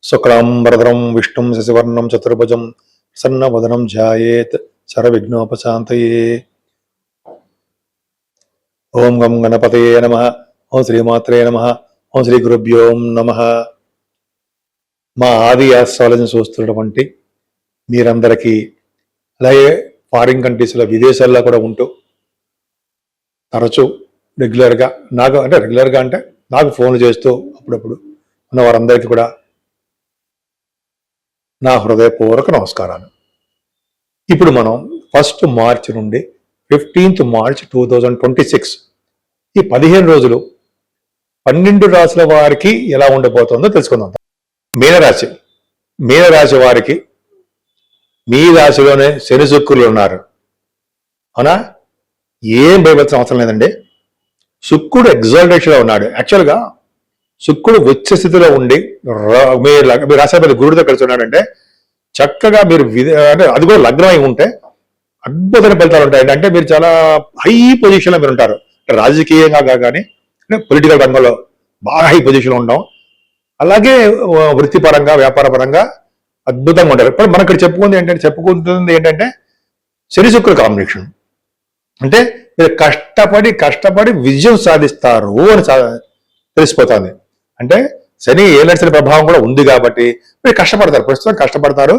శుక్లాంబరధరం విష్ణుం శశివర్ణం చతుర్భుజం ప్రసన్నవదనం ధ్యాయేత్ సర్వవిఘ్నోపశాంతయే. ఓం గం గణపతయే నమః. ఓం శ్రీమాత్రే నమః. ఓం శ్రీ గురుభ్యో నమః. మా ఆది ఆస్ట్రాలజీని చూస్తున్నటువంటి మీరందరికీ, అలాగే ఫారిన్ కంట్రీస్లో విదేశాల్లో కూడా ఉంటూ తరచూ రెగ్యులర్గా నాకు ఫోన్ చేస్తూ అప్పుడప్పుడు ఉన్న వారందరికీ కూడా నా హృదయపూర్వక నమస్కారాలు. ఇప్పుడు మనం 1 మార్చి నుండి 15th మార్చ్ 2026 ఈ 15 రోజులు 12 రాశుల వారికి ఎలా ఉండబోతుందో తెలుసుకుందాం. మీనరాశి వారికి మీ రాశిలోనే శని శుక్రులు ఉన్నారు. అవునా? ఏం భయపడాల్సిన అవసరం లేదండి. శుక్రుడు ఎగ్జాల్టేషన్లో ఉన్నాడు. యాక్చువల్గా శుక్రుడు ఉచ్చ స్థితిలో ఉండి మీ రాశిపతి గురుడితో కలిసి ఉన్నాడంటే చక్కగా మీరు అంటే అది కూడా లగ్నం అయి ఉంటే అద్భుతమైన ఫలితాలు ఉంటాయండి. అంటే మీరు చాలా హై పొజిషన్లో మీరు ఉంటారు. రాజకీయంగా కానీ పొలిటికల్ రంగంలో బాగా హై పొజిషన్లో ఉంటాం. అలాగే వృత్తిపరంగా వ్యాపార పరంగా అద్భుతంగా ఉంటారు. ఇప్పుడు మనం ఇక్కడ చెప్పుకుంటుంది ఏంటంటే శని శుక్రుడు కాంబినేషన్. అంటే మీరు కష్టపడి విజయం సాధిస్తారు అని తెలిసిపోతుంది. అంటే శని ఏలటి ప్రభావం కూడా ఉంది కాబట్టి మీరు కష్టపడతారు, ప్రస్తుతం కష్టపడతారు,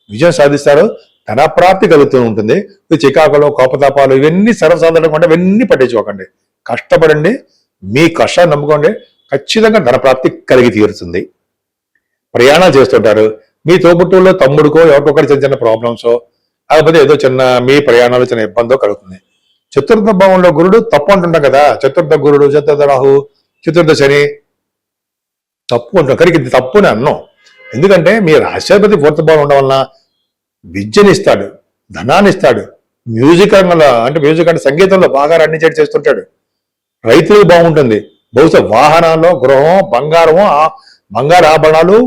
విజయం సాధిస్తారు, ధన ప్రాప్తి కలుగుతూ ఉంటుంది. చికాకులు కోపతాపాలు ఇవన్నీ సర్వసాధారణంగా ఉంటే ఇవన్నీ పట్టించుకోకండి. కష్టపడండి, మీ కష్టాన్ని నమ్ముకోండి, ఖచ్చితంగా ధన ప్రాప్తి కలిగి తీరుతుంది. ప్రయాణాలు చేస్తుంటారు. మీ తోబుట్టుల్లో తమ్ముడికో ఎవరికొకటి చిన్న చిన్న ప్రాబ్లమ్సో లేకపోతే ఏదో చిన్న మీ ప్రయాణాలు చిన్న ఇబ్బందో కలుగుతుంది. చతుర్థ భావంలో గురుడు తప్పు అంటుంటాం కదా. చతుర్థ గురుడు, చతుర్థ రాహు, చతుర్థ శని తప్పు అంటాం. కానీ ఇది తప్పు అని అన్నాం. ఎందుకంటే మీ రాష్ట్రాధిపతి 4th భావం ఉండడం వలన విద్యని ఇస్తాడు, ధనాన్ని ఇస్తాడు. మ్యూజిక్ రంగంలో అంటే మ్యూజిక్ అంటే సంగీతంలో బాగా రన్నించేట్ చేస్తుంటాడు. రైతులకు బాగుంటుంది. బహుశా వాహనాల్లో గృహం, బంగారు ఆభరణాలు,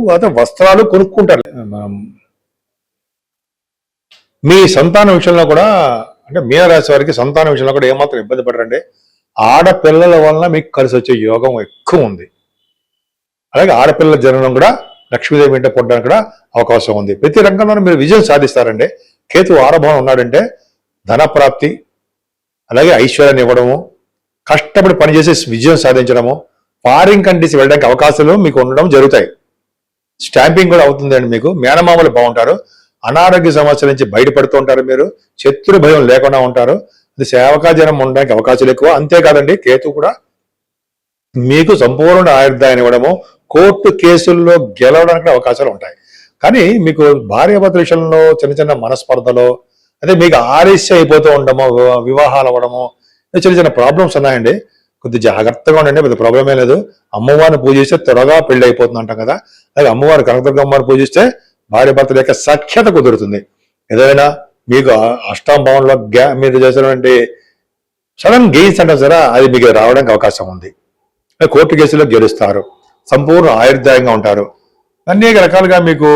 వస్త్రాలు కొనుక్కుంటారు. మీ సంతానం విషయంలో కూడా అంటే మీనరాశి వారికి సంతానం విషయంలో కూడా ఏమాత్రం ఇబ్బంది పడరండి. ఆడపిల్లల వలన మీకు కలిసి వచ్చే యోగం ఎక్కువ ఉంది. అలాగే ఆడపిల్లల జననం కూడా లక్ష్మీదేవి వెంట పొందడానికి కూడా అవకాశం ఉంది. ప్రతి రంగంలోనూ మీరు విజయం సాధిస్తారండి. కేతు ఆరభావం ఉన్నాడంటే ధన ప్రాప్తి, అలాగే ఐశ్వర్యాన్ని ఇవ్వడము, కష్టపడి పనిచేసి విజయం సాధించడము, ఫారిన్ కంట్రీస్ వెళ్ళడానికి అవకాశాలు మీకు ఉండడం జరుగుతాయి. స్టాంపింగ్ కూడా అవుతుందండి. మీకు మేనమామలు బాగుంటారు. అనారోగ్య సమస్యల నుంచి బయటపడుతూ ఉంటారు. మీరు శత్రు భయం లేకుండా ఉంటారు. అది సేవకాజనం ఉండడానికి అవకాశాలు ఎక్కువ. అంతేకాదండి, కేతు కూడా మీకు సంపూర్ణ ఆయుర్దాయాన్ని ఇవ్వడము, కోర్టు కేసుల్లో గెలవడానికి అవకాశాలు ఉంటాయి. కానీ మీకు భార్యాభర్తల విషయంలో చిన్న చిన్న మనస్పర్ధలో అదే మీకు ఆలస్యం అయిపోతూ ఉండడము, వివాహాలు అవ్వడము, చిన్న చిన్న ప్రాబ్లమ్స్ ఉన్నాయండి. కొద్దిగా జాగ్రత్తగా ఉండండి. పెద్ద ప్రాబ్లమే లేదు. అమ్మవారిని పూజిస్తే త్వరగా పెళ్లి అయిపోతుంది అంటాం కదా. అలాగే అమ్మవారు కనకదుర్గ అమ్మవారిని పూజిస్తే భార్యాభర్తల యొక్క సఖ్యత కుదురుతుంది. ఏదైనా మీకు అష్టాం భావంలో మీరు చేసినటువంటి సడన్ గెయిన్స్ అంటారు సరే, అది మీకు రావడానికి అవకాశం ఉంది. కోర్టు కేసులో గెలుస్తారు, సంపూర్ణ ఆయుర్దాయంగా ఉంటారు. అనేక రకాలుగా మీకు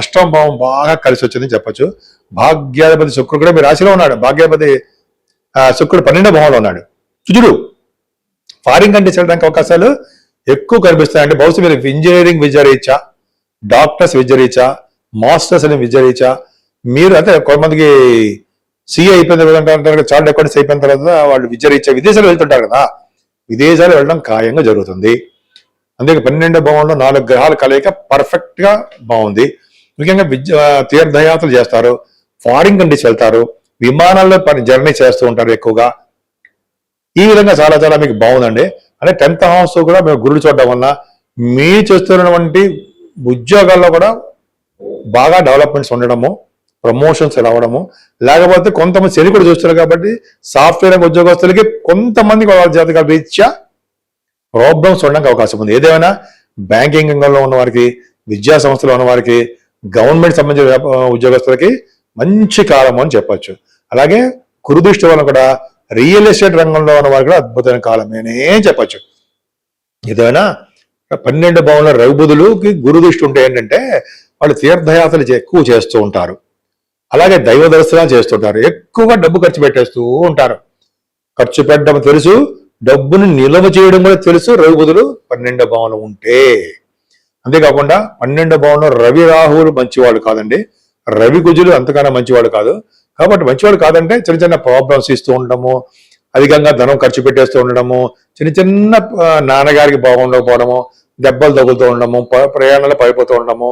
అష్టమ భావం బాగా కలిసి వచ్చిందని చెప్పచ్చు. భాగ్యాధిపతి శుక్రుడు కూడా మీ రాశిలో ఉన్నాడు. భాగ్యాధిపతి శుక్రుడు 12వ భావంలో ఉన్నాడు. కుజుడు ఫారిన్ కంట్రీస్ వెళ్ళడానికి అవకాశాలు ఎక్కువ కనిపిస్తాయండి. బహుశా మీరు ఇంజనీరింగ్ విద్యారీత్యా, డాక్టర్స్ విద్యారీత్యా, మాస్టర్స్ అని విద్యారీత్యా మీరు అయితే కొంతమందికి సిఏ అయిపోయిన తర్వాత చార్ట్ అకౌంట్స్ అయిపోయిన తర్వాత వాళ్ళు విద్యారీత్యా విదేశాలు వెళ్తుంటారు కదా. విదేశాలు వెళ్ళడం ఖాయంగా జరుగుతుంది. అందుకే 12వ భావంలో 4 గ్రహాల కలయిక పర్ఫెక్ట్ గా బాగుంది. ముఖ్యంగా తీర్థయాత్రలు చేస్తారు, ఫారిన్ కంట్రీస్ వెళ్తారు, విమానాల్లో జర్నీ చేస్తూ ఉంటారు ఎక్కువగా. ఈ విధంగా చాలా చాలా మీకు బాగుందండి. అంటే 10th హౌస్ కూడా మేము గురుడు చూడడం వల్ల మీ చేస్తున్నటువంటి ఉద్యోగాల్లో కూడా బాగా డెవలప్మెంట్స్ ఉండడము, ప్రమోషన్స్ రావడము, లేకపోతే కొంతమంది శని కూడా చూస్తున్నారు కాబట్టి సాఫ్ట్వేర్ ఉద్యోగస్తులకి కొంతమంది వాళ్ళ జాతకాల రీత్యా ప్రాబ్లమ్స్ ఉండడానికి అవకాశం ఉంది. ఏదేమైనా బ్యాంకింగ్ రంగంలో ఉన్న వారికి, విద్యా సంస్థలో ఉన్న వారికి, గవర్నమెంట్ సంబంధించిన ఉద్యోగస్తులకి మంచి కాలం అని చెప్పచ్చు. అలాగే గురుదృష్టి వల్ల కూడా రియల్ ఎస్టేట్ రంగంలో ఉన్న వారికి కూడా అద్భుతమైన కాలమేనే చెప్పచ్చు. ఏదైనా 12వ భావంలో రవిబుధులుకి గురుదృష్టి ఉంటే ఏంటంటే వాళ్ళు తీర్థయాత్రలు ఎక్కువ చేస్తూ ఉంటారు. అలాగే దైవ దర్శనాలు చేస్తుంటారు. ఎక్కువగా డబ్బు ఖర్చు పెట్టేస్తూ ఉంటారు. ఖర్చు పెట్టడం తెలుసు, డబ్బుని నిల్వ చేయడం కూడా తెలుసు. రవిబుధులు 12వ భావంలో ఉంటే అంతేకాకుండా 12వ భావంలో రవి రాహువులు మంచివాళ్ళు కాదండి. రవి కుజులు అంతకన్నా మంచివాడు కాదు. కాబట్టి మంచివాడు కాదంటే చిన్న చిన్న ప్రాబ్లమ్స్ ఇస్తూ ఉండడము, అధికంగా ధనం ఖర్చు పెట్టేస్తూ ఉండడము, చిన్న చిన్న నాన్నగారికి బాగుండకపోవడము, దెబ్బలు తగులుతూ ఉండడము, ప్రయాణాలు పడిపోతూ ఉండడము,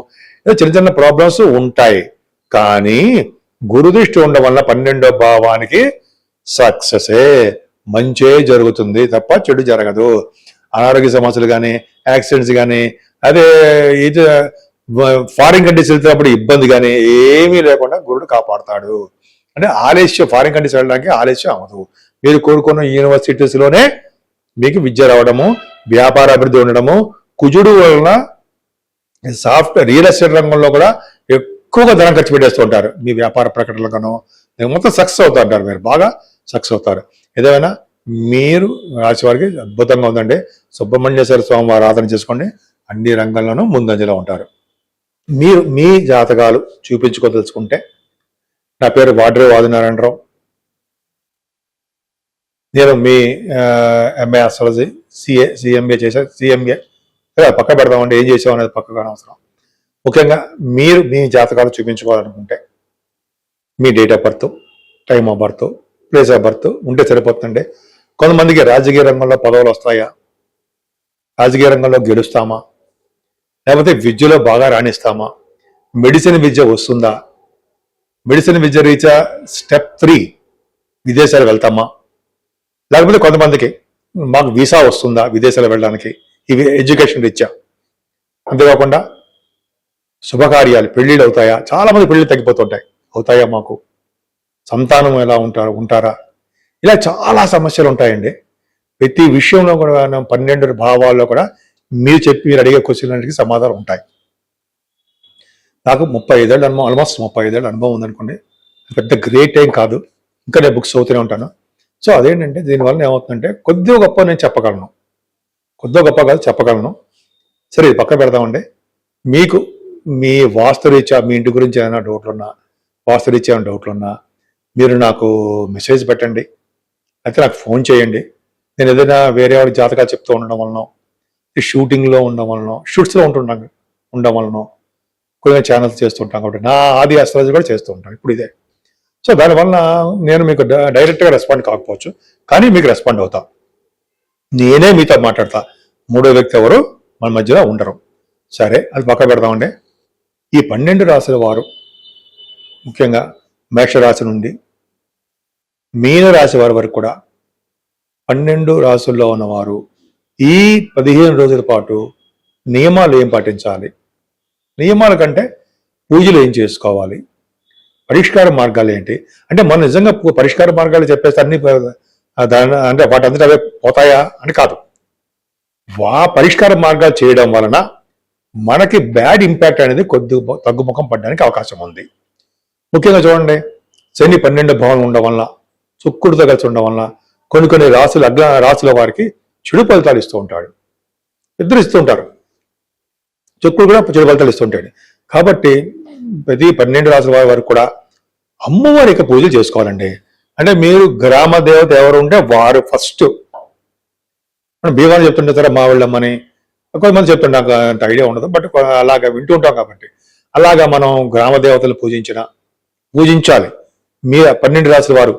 చిన్న చిన్న ప్రాబ్లమ్స్ ఉంటాయి. కానీ గురుదృష్టి ఉండడం వల్ల 12వ భావానికి సక్సెసే, మంచే జరుగుతుంది తప్ప చెడు జరగదు. అనారోగ్య సమస్యలు కానీ, యాక్సిడెంట్స్ కానీ, అదే ఇది ఫారిన్ కంట్రీస్ వెళ్తున్నప్పుడు ఇబ్బంది కానీ ఏమీ లేకుండా గురుడు కాపాడుతాడు. అంటే ఆలస్యం, ఫారిన్ కంట్రీస్ వెళ్ళడానికి ఆలస్యం అవ్వదు. మీరు కోరుకున్న యూనివర్సిటీస్లోనే మీకు విద్య రావడము, వ్యాపార అభివృద్ధి ఉండడము, కుజుడు వలన రియల్ ఎస్టేట్ రంగంలో కూడా ఎక్కువగా ధనం ఖర్చు పెట్టేస్తూ ఉంటారు. మీ వ్యాపార ప్రకటనలుగాను మొత్తం సక్సెస్ అవుతూ ఉంటారు. మీరు బాగా సక్సెస్ అవుతారు. ఏదైనా మీరు రాశి వారికి అద్భుతంగా ఉందండి. సుబ్రహ్మణ్యేశ్వర స్వామి వారు ఆరాధన చేసుకోండి, అన్ని రంగంలోనూ ముందంజలో ఉంటారు. మీరు మీ జాతకాలు చూపించుకోదలుచుకుంటే, నా పేరు వాడ్రే వాదినారాయణరావు. నేను మీ ఎంఏ అస్ట్రాలజీ, సిఎంఏ చేశాను. సిఎంఏ పక్క పెడదామండి, ఏం చేసాం అనేది పక్కగా అవసరం. ముఖ్యంగా మీరు మీ జాతకాలు చూపించుకోవాలనుకుంటే మీ date of birth, time of birth, place of birth ఉంటే సరిపోతుందండి. కొంతమందికి రాజకీయ రంగంలో పదవులు వస్తాయా, రాజకీయ రంగంలో గెలుస్తామా, లేకపోతే విద్యలో బాగా రాణిస్తామా, మెడిసిన్ విద్య వస్తుందా, మెడిసిన్ విద్య రీత్యా స్టెప్ 3 విదేశాలు వెళ్తామా, లేకపోతే కొంతమందికి మాకు వీసా వస్తుందా విదేశాలు వెళ్ళడానికి, ఇవి ఎడ్యుకేషన్ రీత్యా. అంతేకాకుండా శుభకార్యాలు, పెళ్లిళ్ళు అవుతాయా, చాలా మంది పెళ్లిళ్ళు తగ్గిపోతుంటాయి, అవుతాయా మాకు, సంతానం ఎలా ఉంటారా, ఇలా చాలా సమస్యలు ఉంటాయండి. ప్రతి విషయంలో కూడా 12 భావాల్లో కూడా మీరు అడిగే క్వశ్చన్లకి సమాధానం ఉంటాయి. నాకు 35 ఏళ్ళ అనుభవం, ఆల్మోస్ట్ 35 ఏళ్ళ అనుభవం ఉందనుకోండి. పెద్ద గ్రేట్ ఏం కాదు, ఇంకా నేను బుక్స్ చదువుతూనే ఉంటాను. సో అదేంటంటే దీనివల్ల ఏమవుతుందంటే కొద్దిగా గొప్ప నేను చెప్పగలను, కొద్దిగా గొప్ప కాదు చెప్పగలను. సరే, ఇది పక్క పెడదామండి. మీకు మీ వాస్తురీత్యా మీ ఇంటి గురించి ఏమైనా డౌట్లున్నా, వాస్తురీత్యా ఏమైనా డౌట్లున్నా మీరు నాకు మెసేజ్ పెట్టండి, అయితే నాకు ఫోన్ చేయండి. నేను ఏదైనా వేరే వాడి జాతకాలు చెప్తూ ఉండడం వలన, షూటింగ్లో ఉండడం వలన, షూట్స్లో ఉండడం వలన కొన్ని ఛానల్స్ చేస్తుంటాం. కాబట్టి నా ఆది అస్ట్రాలజీ కూడా చేస్తూ ఉంటాను ఇప్పుడు ఇదే. సో దానివల్ల నేను మీకు డైరెక్ట్గా రెస్పాండ్ కాకపోవచ్చు, కానీ మీకు రెస్పాండ్ అవుతా. నేనే మీతో మాట్లాడతా, మూడో వ్యక్తి ఎవరు మన మధ్యలో ఉండరు. సరే, అది పక్క పెడదామండి. ఈ 12 రాశుల వారు ముఖ్యంగా మేషరాశి నుండి మీనరాశి వారి వరకు కూడా 12 రాశుల్లో ఉన్నవారు ఈ 15 రోజుల పాటు నియమాలు ఏం పాటించాలి, నియమాల కంటే పూజలు ఏం చేసుకోవాలి, పరిష్కార మార్గాలు ఏంటి అంటే, మనం నిజంగా పరిష్కార మార్గాలు చెప్పేస్తే అన్ని అంటే వాటంతటా అవే పోతాయా అని కాదు. పరిష్కార మార్గాలు చేయడం వలన మనకి బ్యాడ్ ఇంపాక్ట్ అనేది కొద్దిగా తగ్గుముఖం పడడానికి అవకాశం ఉంది. ముఖ్యంగా చూడండి, శని 12 భావం ఉండడం వల్ల, శుక్రుడితో కలిసి ఉండడం వల్ల కొన్ని రాశుల వారికి చెడు ఫలితాలు ఇస్తూ ఉంటాడు. ఇద్దరు ఇస్తూ ఉంటారు, శుక్రుడు కూడా చెడు ఫలితాలు ఇస్తుంటాడు. కాబట్టి ప్రతి 12 రాశుల వారి వరకు కూడా అమ్మవారి యొక్క పూజలు చేసుకోవాలండి. అంటే మీరు గ్రామ దేవత ఎవరు ఉంటే వారు ఫస్ట్, మనం భీమాలు చెప్తుంటే సరే మా వాళ్ళమ్మని కొంతమంది చెప్తుంటే నాకు అంత ఐడియా ఉండదు, బట్ అలాగా వింటూ ఉంటాం. కాబట్టి అలాగా మనం గ్రామ దేవతలు పూజించాలి. మీ 12 రాశుల వారు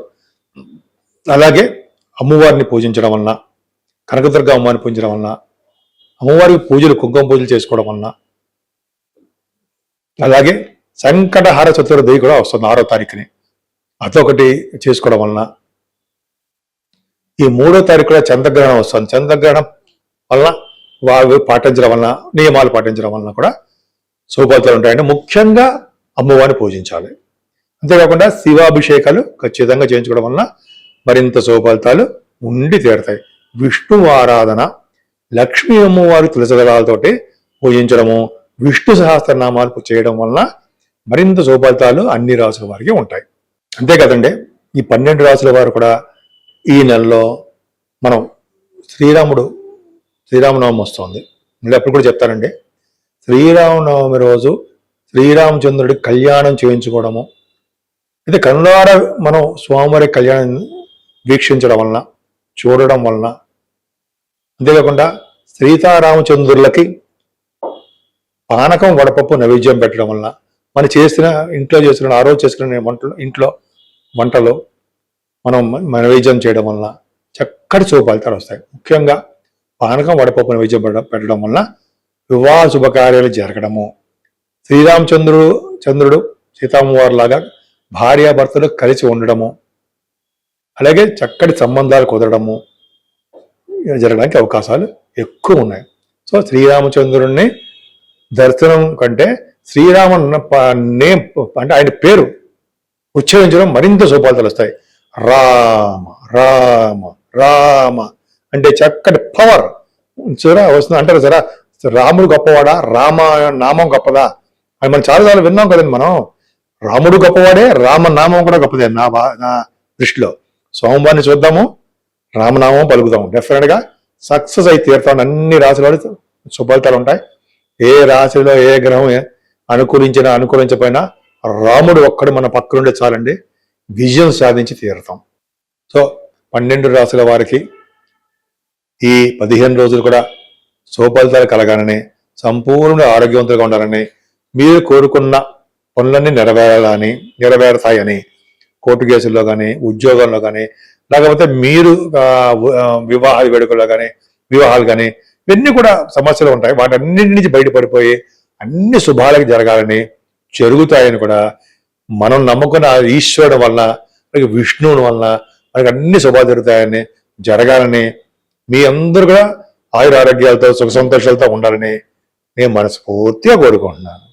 అలాగే అమ్మవారిని పూజించడం వలన, కనకదుర్గ అమ్మవారిని పూజించడం వలన, అమ్మవారికి పూజలు కుంకుమ పూజలు చేసుకోవడం వలన, అలాగే సంకటహార చతుర్థి కూడా వస్తుంది 6వ తారీఖుని, అదొకటి చేసుకోవడం వలన, ఈ 3వ తారీఖు కూడా చంద్రగ్రహణం వస్తుంది. చంద్రగ్రహణం వలన వారు పాటించడం వలన, నియమాలు పాటించడం వలన కూడా శుభఫలితాలు ఉంటాయంటే ముఖ్యంగా అమ్మవారిని పూజించాలి. అంతేకాకుండా శివాభిషేకాలు ఖచ్చితంగా చేయించుకోవడం వలన మరింత శుభఫలితాలు ఉండి తీరుతాయి. విష్ణు ఆరాధన, లక్ష్మీ అమ్మవారి తులసి దళాలతోటి పూజించడము, విష్ణు సహస్రనామాలు చేయడం వలన మరింత శుభఫలితాలు అన్ని రాసుల వారికి ఉంటాయి. అంతే కదండి, ఈ 12 రాసుల వారు కూడా ఈ నెలలో మనం శ్రీరామనవమి వస్తుంది. మళ్ళీ అప్పుడు కూడా చెప్తానండి. శ్రీరామనవమి రోజు శ్రీరామచంద్రుడి కళ్యాణం చేయించుకోవడము, అయితే కనులారా మనం స్వామివారి కళ్యాణం వీక్షించడం వలన, చూడడం వలన, అంతేకాకుండా సీతారామచంద్రులకి పానకం వడపప్పు నైవేద్యం పెట్టడం వలన మనం చేసిన ఇంట్లో చేసుకున్న ఆ రోజు చేసుకునే వంటలు మనం నైవేద్యం చేయడం వలన చక్కటి శుభ ఫలితాలు వస్తాయి. ముఖ్యంగా పానకం వడపప్పు నైవేద్యం పెట్టడం వలన వివాహ శుభకార్యాలు జరగడము, చంద్రుడు సీతామ్మవారి లాగా భార్యాభర్తలు కలిసి ఉండడము, అలాగే చక్కటి సంబంధాలు కుదరడము జరగడానికి అవకాశాలు ఎక్కువ ఉన్నాయి. సో శ్రీరామచంద్రుడిని దర్శనం కంటే శ్రీరామ నేమ్ అంటే ఆయన పేరు ఉచ్చరించడం మరింత శుభాలు వస్తాయి. రామ రామ రామ అంటే చక్కటి పవర్ చూరా వస్తుంది. అంటారు సరా, రాముడు గొప్పవాడా, రామ నామం గొప్పదా అని మనం చాలాసార్లు విన్నాం కదండి. మనం రాముడు గొప్పవాడే, రామనామం కూడా గొప్పదే నా దృష్టిలో. సోమవారిని చూద్దాము, రామనామం పలుకుదాము, డెఫినెట్ గా సక్సెస్ అయి తీరుతాం. అన్ని రాశుల శుభాలితాలు ఉంటాయి. ఏ రాశిలో ఏ గ్రహం అనుకూలించకపోయినా రాముడు ఒక్కడు మన పక్కనుండే చాలండి, విజయం సాధించి తీరుతాం. సో 12 రాశుల వారికి ఈ 15 రోజులు కూడా శుభఫలితాలు కలగాలని, సంపూర్ణ ఆరోగ్యవంతులుగా ఉండాలని, మీరు కోరుకున్న పనులన్నీ నెరవేరుతాయని, కోర్టు కేసుల్లో కానీ, ఉద్యోగంలో కానీ, లేకపోతే మీరు వివాహాలు కానీ ఇవన్నీ కూడా సమస్యలు ఉంటాయి. వాటన్నింటి నుంచి బయటపడిపోయి అన్ని శుభాలకి జరగాలని, జరుగుతాయని కూడా మనం నమ్ముకున్న ఈశ్వరుడు వలన, విష్ణువుని వలన మనకి అన్ని శుభాలు జరగాలని, మీ అందరూ కూడా ఆయుర ఆరోగ్యాలతో సుఖ సంతోషాలతో ఉండాలని నేను మనస్ఫూర్తిగా కోరుకుంటున్నాను.